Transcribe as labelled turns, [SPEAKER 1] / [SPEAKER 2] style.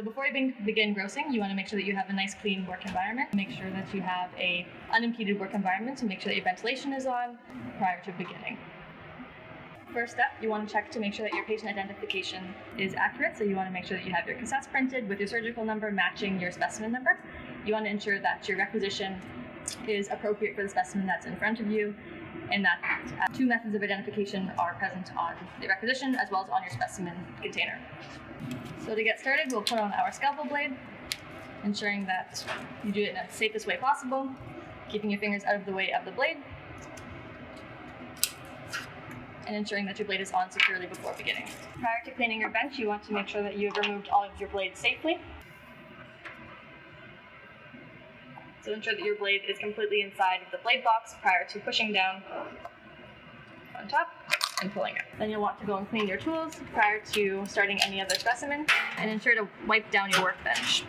[SPEAKER 1] before you begin grossing, you want to make sure that you have a nice clean work environment. Make sure that you have a unimpeded work environment, so make sure that your ventilation is on prior to beginning. First step, you want to check to make sure that your patient identification is accurate. So you want to make sure that you have your cassette printed with your surgical number matching your specimen number. You want to ensure that your requisition is appropriate for the specimen that's in front of you, and that two methods of identification are present on the requisition as well as on your specimen container. So to get started, we'll put on our scalpel blade, ensuring that you do it in the safest way possible, keeping your fingers out of the way of the blade, and ensuring that your blade is on securely before beginning. Prior to cleaning your bench, you want to make sure that you have removed all of your blades safely. So ensure that your blade is completely inside of the blade box prior to pushing down on top and pulling it. Then you'll want to go and clean your tools prior to starting any other specimen, and ensure to wipe down your workbench.